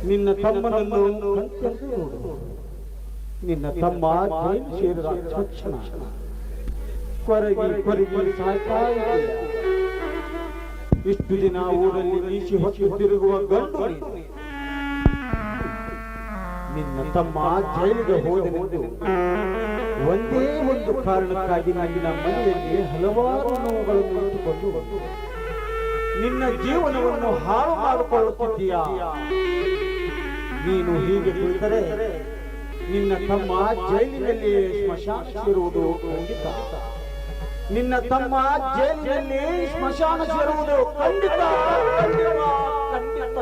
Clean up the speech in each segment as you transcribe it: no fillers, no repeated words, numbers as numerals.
ನಿನ್ನ ತಮ್ಮನನ್ನು ಕಣ್ತೆರೆದು ನೋಡು. ನಿನ್ನ ತಮ್ಮ ಜೈಲು ಸೇರಿದ ತಕ್ಷಣ ಕೊರಗಿ ಕೊರಗಿ ಸಾಯ್ತಾ ಇದೆಯಾ? ಇಷ್ಟು ದಿನ ಊರಲ್ಲಿ ನೀಚಿ ಹೊತ್ತು ತಿರುಗುವ ಗಂಡು ನಿನ್ನ ತಮ್ಮ ಜೈಲಿಗೆ ಹೋದನೆಂದು ಒಂದೇ ಒಂದು ಕಾರಣಕ್ಕಾಗಿ ನನ್ನ ಮನೆಯಲ್ಲಿ ಹಲವಾರು ನೋವುಗಳನ್ನು ಇಟ್ಟುಕೊಂಡು ನಿನ್ನ ಜೀವನವನ್ನು ಹಾಳು ಮಾಡಿಕೊಳ್ಳುತ್ತಿದ್ದೀಯಾ? ನೀನು ಹೀಗೆ ಕುಳಿತರೆ ನಿನ್ನ ತಮ್ಮ ಜೈಲಿನಲ್ಲಿ ಸ್ಮಶಾನ ಸೇರುವುದು ಖಂಡಿತ. ನಿನ್ನ ತಮ್ಮ ಜೈಲಿನಲ್ಲಿ ಸ್ಮಶಾನ ಸೇರುವುದು ಖಂಡಿತ ಖಂಡಿತ ಖಂಡಿತ.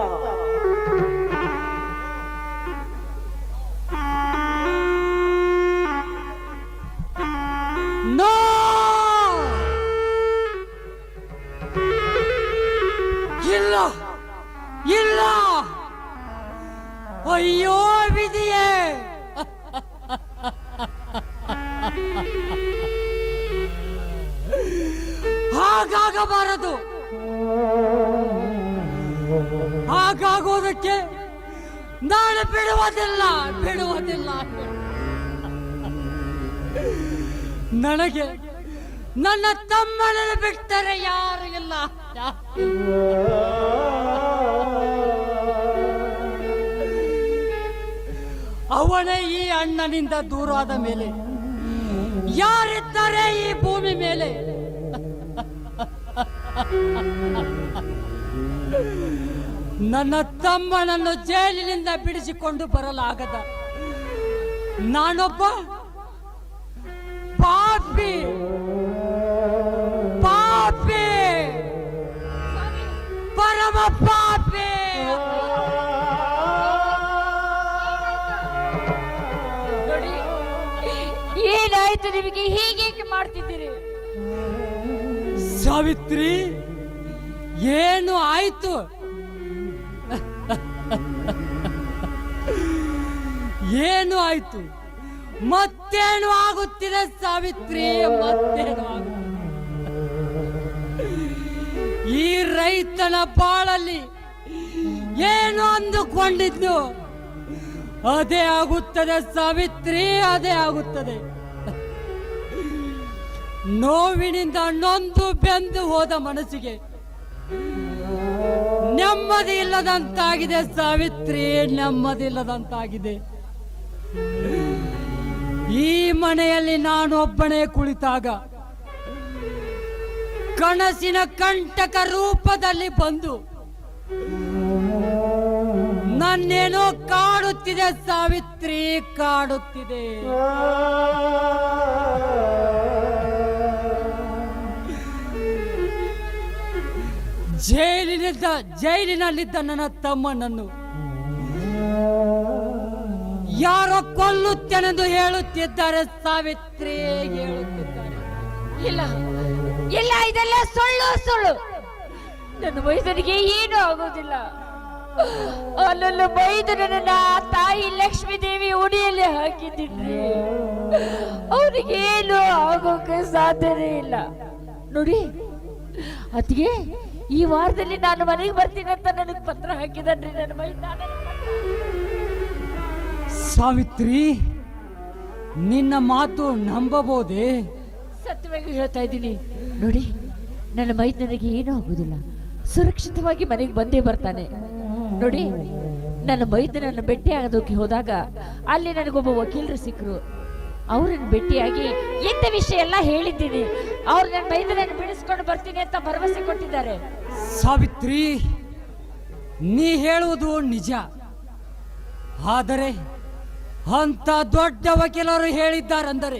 ನೋ, ಇಲ್ಲ ಇಲ್ಲ, ಅಯ್ಯೋ ವಿಧಿಯೇ, ಹಾಗಾಗಬಾರದು. ಹಾಗಾಗೋದಕ್ಕೆ ನಾನು ಬಿಡುವುದಿಲ್ಲ ಬಿಡುವುದಿಲ್ಲ. ನನಗೆ ನನ್ನ ತಮ್ಮನನ್ನು ಬಿಟ್ಟರೆ ಯಾರು ಇಲ್ಲ. ಅವನೇ ಈ ಅಣ್ಣನಿಂದ ದೂರಾದ ಮೇಲೆ ಯಾರಿದ್ದಾರೆ ಈ ಭೂಮಿ ಮೇಲೆ? ನನ್ನ ತಮ್ಮನನ್ನು ಜೈಲಿನಿಂದ ಬಿಡಿಸಿಕೊಂಡು ಬರಲಾಗದ ನಾನೊಬ್ಬ ಪಾಪಿ ಪಾಪಿ ಪರಮ ಪಾಪಿ. ಏನಾಯ್ತು ನಿಮಗೆ? ಹೀಗೇಕೆ ಮಾಡ್ತಿದ್ದೀರಿ? ಸಾವಿತ್ರಿ, ಏನು ಆಯ್ತು? ಏನು ಆಯ್ತು? ಮತ್ತೇನು ಆಗುತ್ತಿದೆ ಸಾವಿತ್ರಿ? ಮತ್ತೇನು ಆಗುತ್ತಿದೆ? ಈ ರೈತನ ಬಾಳಲ್ಲಿ ಏನು ಅಂದುಕೊಂಡಿದ್ದು ಅದೇ ಆಗುತ್ತದೆ ಸಾವಿತ್ರಿ, ಅದೇ ಆಗುತ್ತದೆ. ನೋವಿನಿಂದ ನೊಂದು ಬೆಂದು ಹೋದ ಮನಸ್ಸಿಗೆ ನೆಮ್ಮದಿ ಇಲ್ಲದಂತಾಗಿದೆ ಸಾವಿತ್ರಿ, ನೆಮ್ಮದಿ ಇಲ್ಲದಂತಾಗಿದೆ. ಈ ಮನೆಯಲ್ಲಿ ನಾನೊಬ್ಬನೇ ಕುಳಿತಾಗ ಕನಸಿನ ಕಂಟಕ ರೂಪದಲ್ಲಿ ಬಂದು ನನ್ನೇನೋ ಕಾಡುತ್ತಿದೆ ಸಾವಿತ್ರಿ, ಕಾಡುತ್ತಿದೆ. ಜೈಲಿನಲ್ಲಿದ್ದ ನನ್ನ ತಮ್ಮನನ್ನು ಯಾರೋ ಕೊಲ್ಲುತ್ತೇನೆಂದು ಹೇಳುತ್ತಿದ್ದಾರೆ ಸಾವಿತ್ರಿ, ಹೇಳುತ್ತಿದ್ದಾರೆ. ಇಲ್ಲ ಇಲ್ಲ, ಇದೆಲ್ಲ ಸುಳ್ಳು ಸುಳ್ಳು. ನನ್ನ ಮೈದನಿಗೆ ಏನೂ ಆಗೋದಿಲ್ಲ. ಅಲ್ಲಲ್ಲ ಮೈದನನ್ನ ತಾಯಿ ಲಕ್ಷ್ಮೀ ದೇವಿ ಉಡಿಯಲ್ಲಿ ಹಾಕಿದ್ದೀನಿ. ಅವನಿಗೇನು ಆಗೋಕೆ ಸಾಧ್ಯನೇ ಇಲ್ಲ. ನೋಡಿ ಅದಕ್ಕೆ ಈ ವಾರದಲ್ಲಿ ನಾನು ಮನೆಗೆ ಬರ್ತೀನಿ ಅಂತ ನನಗೆ ಪತ್ರ ಹಾಕಿದನ್ರಿ ನನ್ನ ಮೈದಾನ. ಸಾವಿತ್ರಿ, ನಿನ್ನ ಮಾತು ನಂಬಬಹುದೇ? ಸತ್ಯವಾಗಿ ಹೇಳ್ತಾ ಇದ್ದೀನಿ. ನೋಡಿ, ನನ್ನ ಮೈದನಿಗೆ ಏನೂ ಆಗುದಿಲ್ಲ. ಸುರಕ್ಷಿತವಾಗಿ ಮನೆಗೆ ಬಂದೇ ಬರ್ತಾನೆ. ನೋಡಿ, ನನ್ನ ಮೈದನನ್ನು ಭೇಟಿ ಆಗೋದಕ್ಕೆ ಹೋದಾಗ ಅಲ್ಲಿ ನನಗೊಬ್ಬ ವಕೀಲರು ಸಿಕ್ಕರು. ಅವ್ರನ್ನ ಭೇಟಿಯಾಗಿ ಇಂಥ ವಿಷಯ ಎಲ್ಲ ಹೇಳಿದ್ದೀನಿ. ಅವ್ರು ನನ್ನ ಮೈದನನ್ನು ಬಿಡಿಸ್ಕೊಂಡು ಬರ್ತೀನಿ ಅಂತ ಭರವಸೆ ಕೊಟ್ಟಿದ್ದಾರೆ. ಸಾವಿತ್ರಿ, ನೀ ಹೇಳುವುದು ನಿಜ. ಆದರೆ ಅಂತ ದೊಡ್ಡ ವಕೀಲರು ಹೇಳಿದ್ದಾರೆಂದರೆ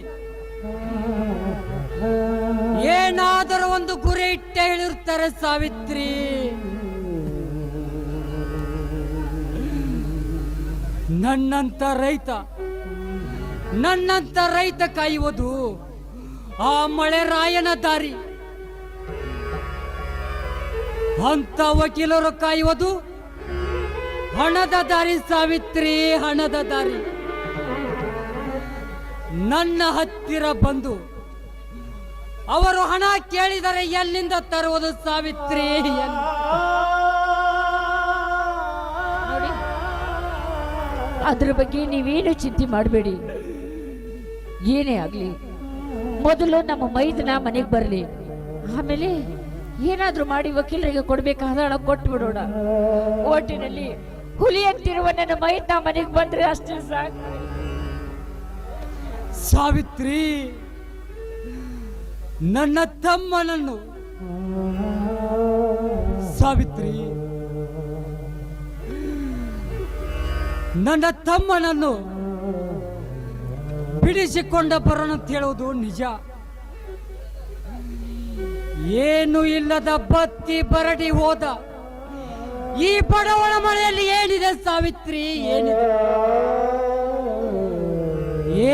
ಏನಾದರೂ ಒಂದು ಗುರಿ ಇಟ್ಟೆ ಹೇಳಿರ್ತಾರೆ ಸಾವಿತ್ರಿ. ನನ್ನಂತ ರೈತ ಕಾಯುವುದು ಆ ಮಳೆ ರಾಯನ ದಾರಿ. ಅಂತ ವಕೀಲರು ಕಾಯುವುದು ಹಣದ ದಾರಿ ಸಾವಿತ್ರಿ, ಹಣದ ದಾರಿ. ನನ್ನ ಹತ್ತಿರ ಬಂದು ಅವರು ಹಣ ಕೇಳಿದರೆ ಎಲ್ಲಿಂದ ತರುವುದು ಸಾವಿತ್ರಿ? ನೋಡಿ, ಅದ್ರ ಬಗ್ಗೆ ನೀವೇನು ಚಿಂತೆ ಮಾಡಬೇಡಿ. ಏನೇ ಆಗ್ಲಿ ಮೊದಲು ನಮ್ಮ ಮೈದನ ಮನೆಗೆ ಬರಲಿ, ಆಮೇಲೆ ಏನಾದ್ರೂ ಮಾಡಿ ವಕೀಲರಿಗೆ ಕೊಡ್ಬೇಕಾದ ಹಣ ಕೊಟ್ಟು ಬಿಡೋಣ. ಒಟ್ಟಿನಲ್ಲಿ ಹುಲಿ ಅಂತಿರುವ ನನ್ನ ಮೈದನ ಮನೆಗೆ ಬಂದ್ರೆ ಅಷ್ಟೇ ಸಾಕು. ಸಾವಿತ್ರಿ, ನನ್ನ ತಮ್ಮನನ್ನು ಸಾವಿತ್ರಿ, ನನ್ನ ತಮ್ಮನನ್ನು ಬಿಡಿಸಿಕೊಂಡ ಬರೋಣ ಅಂತ ಹೇಳುವುದು ನಿಜ. ಏನು ಇಲ್ಲದ ಬತ್ತಿ ಬರಡಿ ಹೋದ ಈ ಬಡವಳ ಮನೆಯಲ್ಲಿ ಏನಿದೆ ಸಾವಿತ್ರಿ? ಏನಿದೆ?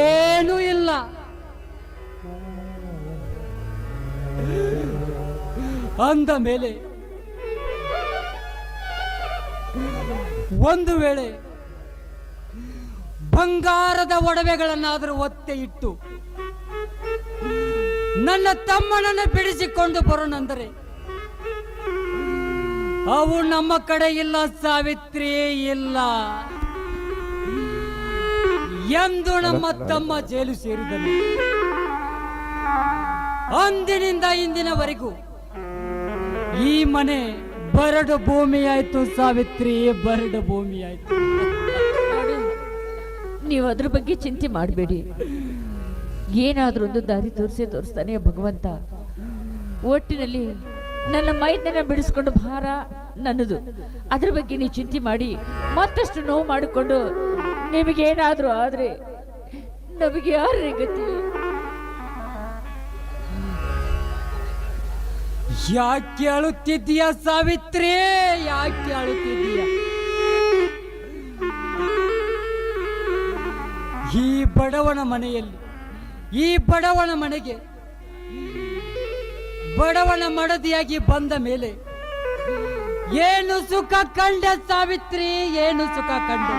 ಏನೂ ಇಲ್ಲ. ಅಂದ ಮೇಲೆ ಒಂದು ವೇಳೆ ಬಂಗಾರದ ಒಡವೆಗಳನ್ನಾದರೂ ಒತ್ತೆ ಇಟ್ಟು ನನ್ನ ತಮ್ಮನನ್ನು ಬಿಡಿಸಿಕೊಂಡು ಬರೋಣಂದರೆ ಅವು ನಮ್ಮ ಕಡೆ ಇಲ್ಲ ಸಾವಿತ್ರಿ, ಇಲ್ಲ. ಎಂದು ನಮ್ಮ ತಮ್ಮ ಜೈಲು ಸೇರಿದನು ಅಂದಿನಿಂದ ಇಂದಿನವರೆಗೂ ಈ ಮನೆ ಬರಡು ಭೂಮಿಯಾಯ್ತು ಸಾವಿತ್ರಿ, ಬರಡು ಭೂಮಿಯಾಯ್ತು. ನೀವು ಅದ್ರ ಬಗ್ಗೆ ಚಿಂತೆ ಮಾಡಬೇಡಿ. ಏನಾದ್ರೂ ಒಂದು ದಾರಿ ತೋರಿಸ್ತಾನೆ ಭಗವಂತ. ಒಟ್ಟಿನಲ್ಲಿ ನನ್ನ ಮೈದನ ಬಿಡಿಸ್ಕೊಂಡು ಭಾರ ನನ್ನದು. ಅದ್ರ ಬಗ್ಗೆ ನೀವು ಚಿಂತೆ ಮಾಡಿ ಮತ್ತಷ್ಟು ನೋವು ಮಾಡಿಕೊಂಡು ನಿಮಗೇನಾದ್ರೂ ಆದ್ರೆ ನಮಗೆ ಯಾರೇ ಗತಿ? ಯಾಕೆ ಅಳುತ್ತಿದ್ದೀಯ ಸಾವಿತ್ರಿ? ಯಾಕೆ ಅಳುತ್ತಿದ್ದೀಯ? ಈ ಬಡವನ ಮನೆಯಲ್ಲಿ, ಈ ಬಡವನ ಮನೆಗೆ ಬಡವನ ಮಡದಿಯಾಗಿ ಬಂದ ಮೇಲೆ ಏನು ಸುಖ ಕಂಡ ಸಾವಿತ್ರಿ? ಏನು ಸುಖ ಕಂಡ?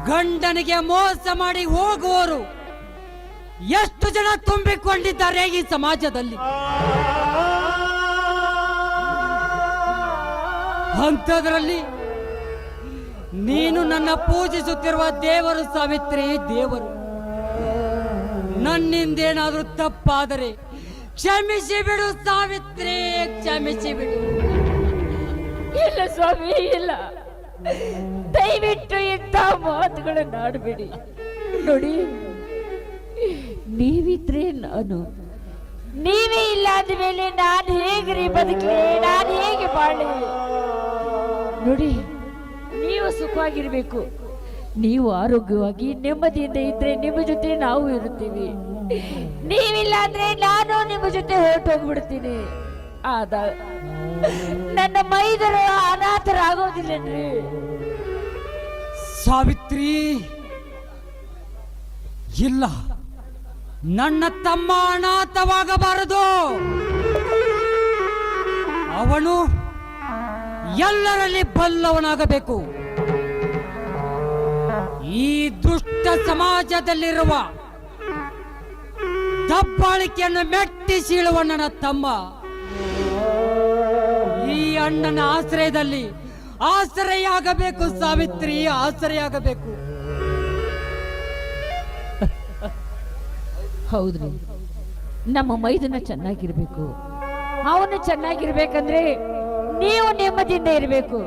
ಗಂಡನಿಗೆ ಮೋಸ ಮಾಡಿ ಹೋಗುವವರು ಎಷ್ಟು ಜನ ತುಂಬಿಕೊಂಡಿದ್ದಾರೆ ಈ ಸಮಾಜದಲ್ಲಿ. ಅಂಥದ್ರಲ್ಲಿ ನೀನು ನನ್ನ ಪೂಜಿಸುತ್ತಿರುವ ದೇವರು ಸಾವಿತ್ರಿ, ದೇವರು. ನನ್ನಿಂದೇನಾದ್ರೂ ತಪ್ಪಾದರೆ ಕ್ಷಮಿಸಿ ಬಿಡು ಸಾವಿತ್ರಿ, ಕ್ಷಮಿಸಿ ಬಿಡು. ಇಲ್ಲ ಸ್ವಾಮಿ, ಇಲ್ಲ. ದಯವಿಟ್ಟು ಇಂಥ ಮಾತುಗಳನ್ನು ಆಡಬೇಡಿ. ನೋಡಿ, ನೀವಿದ್ರೆ ನಾನು, ನೀವೇ ಇಲ್ಲ ಅಂದಮೇಲೆ ನಾನು ಹೇಗ್ರಿ ಬದುಕಲಿ? ನಾನು ಹೇಗೆ ಬಾಳಿ? ನೋಡಿ, ನೀವು ಸುಖವಾಗಿರ್ಬೇಕು. ನೀವು ಆರೋಗ್ಯವಾಗಿ ನೆಮ್ಮದಿಯಿಂದ ಇದ್ರೆ ನಿಮ್ಮ ಜೊತೆ ನಾವು ಇರುತ್ತೀವಿ. ನೀವಿಲ್ಲ ಅಂದ್ರೆ ನಾನು ನಿಮ್ಮ ಜೊತೆ ಹೊರಟು ಹೋಗ್ಬಿಡ್ತೀನಿ. ಆದ ನನ್ನ ಮೈದರು ಅನಾಥರಾಗೋದಿಲ್ಲನ್ರಿ. ಸಾವಿತ್ರಿ, ಇಲ್ಲ, ನನ್ನ ತಮ್ಮ ಅನಾಥವಾಗಬಾರದು. ಅವನು ಎಲ್ಲರಲ್ಲಿ ಬಲ್ಲವನಾಗಬೇಕು. ಈ ದುಷ್ಟ ಸಮಾಜದಲ್ಲಿರುವ ದಬ್ಬಾಳಿಕೆಯನ್ನು ಮೆಟ್ಟಿ ಸೀಳುವ ನನ್ನ ತಮ್ಮ ಈ ಅಣ್ಣನ ಆಶ್ರಯದಲ್ಲಿ ಆಶ್ರಯಾಗಬೇಕು ಸಾವಿತ್ರಿ, ಆಶ್ರಯಾಗಬೇಕು. ಹೌದ್ರಿ, ನಮ್ಮ ಮೈದನ ಚೆನ್ನಾಗಿರ್ಬೇಕು. ಅವನು ಚೆನ್ನಾಗಿರ್ಬೇಕಂದ್ರೆ ನೀವು ನೆಮ್ಮದಿಯಿಂದ ಇರಬೇಕು.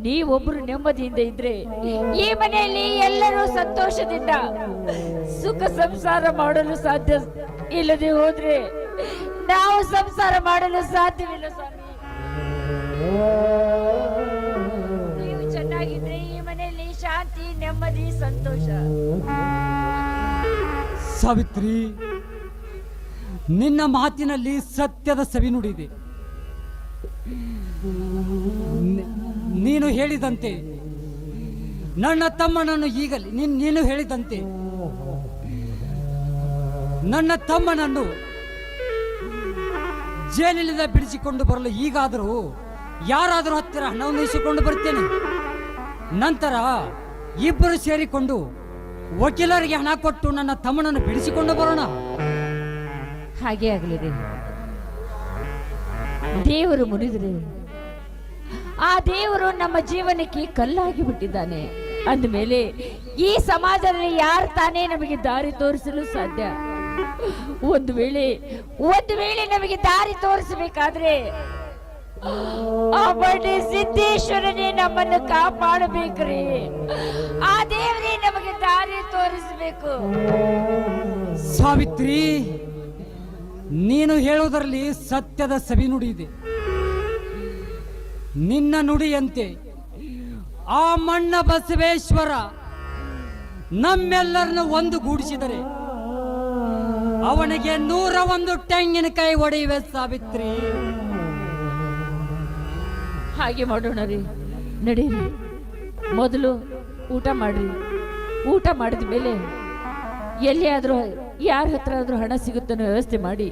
ನೀವೊಬ್ರು ನೆಮ್ಮದಿಯಿಂದ ಇದ್ರೆ ಈ ಮನೆಯಲ್ಲಿ ಎಲ್ಲರೂ ಸಂತೋಷದಿಂದ ಸುಖ ಸಂಸಾರ ಮಾಡಲು ಸಾಧ್ಯ. ಇಲ್ಲದೆ ಹೋದ್ರೆ ನಾವು ಸಂಸಾರ ಮಾಡಲು ಸಾಧ್ಯವಿಲ್ಲ ಸ್ವಾಮಿ. ನೀವು ಚೆನ್ನಾಗಿದ್ರೆ ಈ ಮನೆಯಲ್ಲಿ ಶಾಂತಿ, ನೆಮ್ಮದಿ, ಸಂತೋಷ. ಸಾವಿತ್ರಿ, ನಿನ್ನ ಮಾತಿನಲ್ಲಿ ಸತ್ಯದ ಸವಿನುಡಿದೆ. ನೀನು ಹೇಳಿದಂತೆ ನನ್ನ ತಮ್ಮನನ್ನು ಈಗಲೇ ನೀನು ಹೇಳಿದಂತೆ ನನ್ನ ತಮ್ಮನನ್ನು ಜೈಲಿನಿಂದ ಬಿಡಿಸಿಕೊಂಡು ಬರಲು ಈಗಾದರೂ ಯಾರಾದರೂ ಹತ್ತಿರ ಹಣವನ್ನು ಇಸಿಕೊಂಡು ಬರ್ತೇನೆ. ನಂತರ ಇಬ್ಬರು ಸೇರಿಕೊಂಡು ವಕೀಲರಿಗೆ ಹಣ ಕೊಟ್ಟು ನನ್ನ ತಮ್ಮನನ್ನು ಬಿಡಿಸಿಕೊಂಡು ಬರೋಣ. ಹಾಗೆ ಆಗಲಿದೆ. ದೇವರು ಮುನಿದರೆ ಆ ದೇವರು ನಮ್ಮ ಜೀವನಕ್ಕೆ ಕಲ್ಲಾಗಿ ಬಿಟ್ಟಿದ್ದಾನೆ ಅಂದಮೇಲೆ ಈ ಸಮಾಜದಲ್ಲಿ ಯಾರು ತಾನೇ ನಮಗೆ ದಾರಿ ತೋರಿಸಲು ಸಾಧ್ಯ? ಒಂದು ವೇಳೆ ನಮಗೆ ದಾರಿ ತೋರಿಸಬೇಕಾದ್ರೆ ಆ ಬಡ್ಡಿ ಸಿದ್ದೇಶ್ವರನೇ ನಮ್ಮನ್ನು ಕಾಪಾಡಬೇಕ್ರಿ. ಆ ದೇವರೇ ನಮಗೆ ದಾರಿ ತೋರಿಸಬೇಕು. ಸಾವಿತ್ರಿ, ನೀನು ಹೇಳುವುದರಲ್ಲಿ ಸತ್ಯದ ಸವಿನುಡಿ ಇದೆ. ನಿನ್ನ ನುಡಿಯಂತೆ ಆ ಮಣ್ಣ ಬಸವೇಶ್ವರ ನಮ್ಮೆಲ್ಲರನ್ನು ಒಂದುಗೂಡಿಸಿದರೆ ಅವನಿಗೆ 101 ತೆಂಗಿನಕಾಯಿ ಒಡೆಯುವೆ ಸಾವಿತ್ರಿ. ಹಾಗೆ ಮಾಡೋಣ ರೀ, ನಡೀರಿ. ಮೊದಲು ಊಟ ಮಾಡ್ರಿ. ಊಟ ಮಾಡಿದ ಮೇಲೆ ಎಲ್ಲಿಯಾದ್ರೂ ಯಾರ ಹತ್ರ ಆದ್ರೂ ಹಣ ಸಿಗುತ್ತೋ ವ್ಯವಸ್ಥೆ ಮಾಡಿ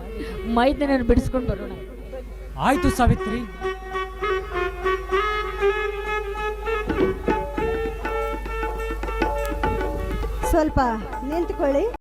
ಮೈದನನ್ನು ಬಿಡಿಸ್ಕೊಂಡು ಬರೋಣ. ಆಯ್ತು ಸಾವಿತ್ರಿ. ಸ್ವಲ್ಪ ನಿಂತ್ಕೊಳ್ಳಿ.